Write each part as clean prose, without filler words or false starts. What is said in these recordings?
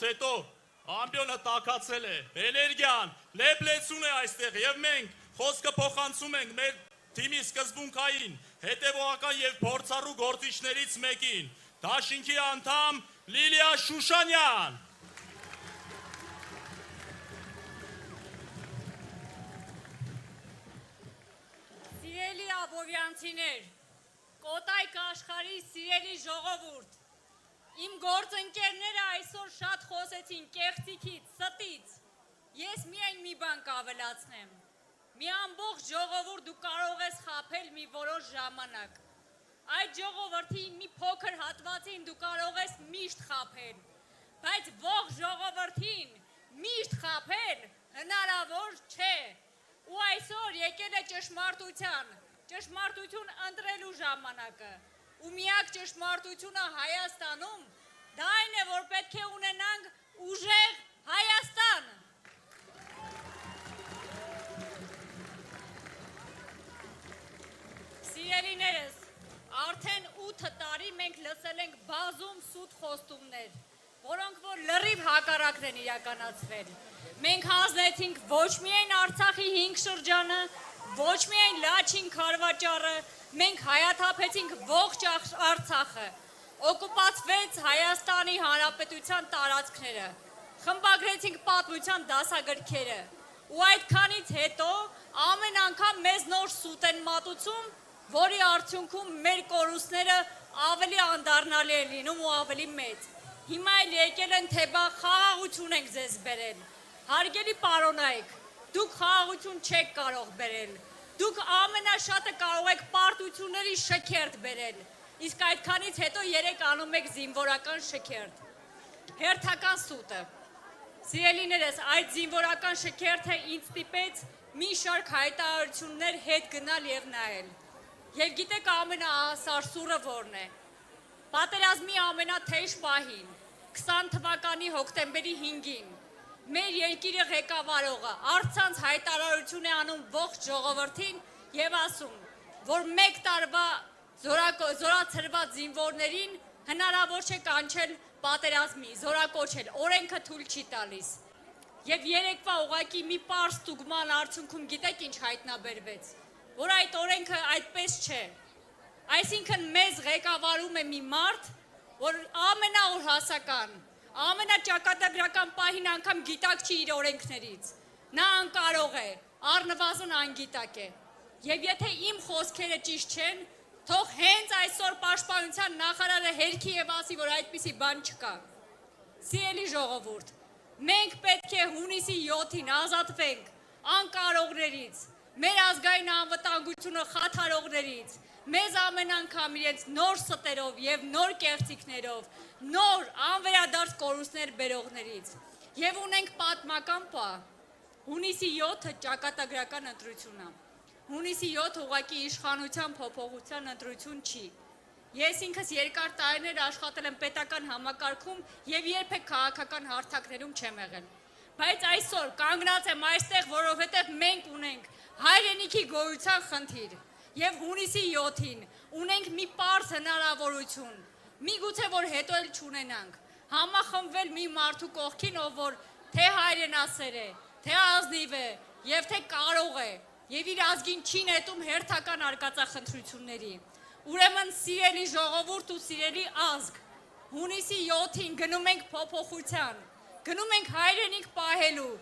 հետո ամբյոնը տաքացել է, էներգիան, լեփլեցուն է այստեղ եւ մենք խոսքը փոխանցում ենք մեր թիմի սկզբունքային, հետևողական եւ փորձառու գործիչներից մեկին, դաշինքի անդամ Լիլիա Շուշանյան։ Սիրելի աբովյանցիներ, Կոտայք աշխարհի սիրելի ժողովուրդ, իմ գործընկերները այսօր շատ խոսեցին կեղծիքից, ստից, ես միայն մի բան կավելացնեմ, մի ամբողջ ժողովուրդ դու կարող ես խաբել մի որոշ ժամանակ, այդ ժողովրդի մի փոքր հատվածին դու կարող ես միշտ խաբել, բայց ողջ ժողովրդին միշտ խաբել հնարավոր չէ, ու այսօր եկել է ճշմարտություն ընտրելու ժամանակը, ու միակ ճշմարտությունը Հայաստանում, դա այն է, որ պետք է ունենանք ուժեղ Հայաստան։ Սիրելիներս, արդեն 8 տարի մենք լսել ենք բազում սուտ խոստումներ, որոնք որ լրիվ հակառակն են իրականացվել։ Մենք հանձնեցինք ոչ միայն Արցախի 5 շրջանը, ոչ միայն Լաչին Քարվաճառը, մենք հայաթափեցինք ողջ Արցախը, օկուպացվեց Հայաստանի Հանրապետության տարածքները, խմբագրեցինք պատմության դասագրքերը, ու այդքանից հետո ամեն անգամ մեզ նոր սուտ են մատուցում, որի արդյունքում մեր կորուստները ավելի անդառնալի են լինում ու ավելի մեծ։ Հիմա էլ եկել են թե բա խաղաղություն ենք ձեզ բերել։ Հարգելի պարոնայք, դուք խաղաղություն չեք կարող բերել, դուք ամենաշատը կարող եք պարտությունների շքերթ բերել, իսկ այդքանից հետո 3 անում եք զինվորական շքերթ, հերթական սուտը։ Սիրելիներս, այդ զինվորական շքերթը ինձ ստիպեց մի շարք հայտարարություններ հետ գնալ եւ նայել։ Եվ գիտեք ամենասարսուռը որն է։ Պատերազմի ամենաթեժ պահին, 20 թվականի հոկտեմբերի 5-ին, մեր երկիրը ղեկավարողը առցանց հայտարարություն է անում ողջ ժողովրդին եւ ասում, որ 1 տարվա զորացրված զինվորներին հնարավոր չէ կանչել պատերազմի, զորակոչել, օրենքը թույլ չի տալիս։ Եվ երեկվա ուղղակի մի պարզ ստուգման արդյունքում գիտեք ինչ հայտնաբերվեց, որ այդ օրենքը այդպես չէ։ Այսինքն մեզ ղեկավարում է մի մարդ, որ ամենաօրհասական, ամենաճակատագրական պահին անգամ գիտակ չի իր օրենքներից, նա անկարող է, առնվազն անգիտակ է, և եթե իմ խոսքերը ճիշտ չեն, թող հենց այսօր պաշտպանության նախարարը հերքի և ասի, որ այդպիսի բան չկա։ Սիրելի ժողովուրդ, մենք պետք է հունիսի 7-ին ազատվենք անկարողներից, մեր ազգային անվտանգությունը խաթարողներից, մեզ ամեն անգամ իրենց նոր ստերով և նոր կեղծիքներով, նոր անվերադարձ կորուստներ բերողներից։ Եվ ունենք պատմական պահ, հունիսի 7-ը ճակատագրական ընտրություն է, հունիսի 7 ուղղակի իշխանության փոփոխության ընտրություն չի։ Ես ինքս երկար տարիներ աշխատել եմ պետական համակարգում և երբեք քաղաքական հարթակներում չեմ եղել։ Բայց այսօր կանգնած եմ այստեղ, որովհետև մենք ունենք հայրենիքի գոյության խնդիր և հունիսի 7-ին ունենք մի պարզ հնարավորություն, միգուցե որ հետո էլ չունենանք, համախմբվել մի մարդու կողքին, ով որ թե հայրենասեր է, թե ազնիվ է և թե կարող է և իր ազգին չի նետում հերթական արկածախնդրությունների։ Ուրեմն սիրելի ժողովուրդ ու սիրելի ազգ, հունիսի 7-ին գնում ենք փոփոխության, գնում ենք հայրենիք պահելու,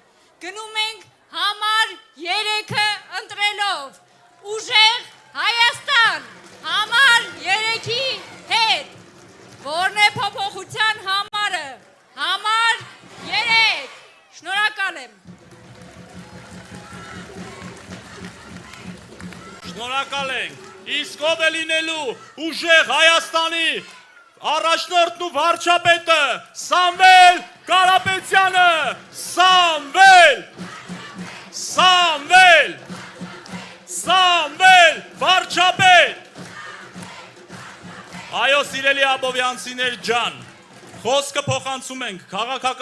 գնում ենք համար 3-ը ընտրելով, ուժեղ Հայաստան, համար 3-ի հետ, որն է փոփոխության համարը, համար 3, շնորհակալ եմ։ Շնորհակալ ենք, իսկ ով է լինելու ուժեղ Հայաստանի առաջնորդն ու վարչապետը Սամվել Կարապետյանը, Սամվել վարչապետ։ Այո, սիրելի աբովյանցիներ ջան, խոսքը փոխանցում ենք քաղաքական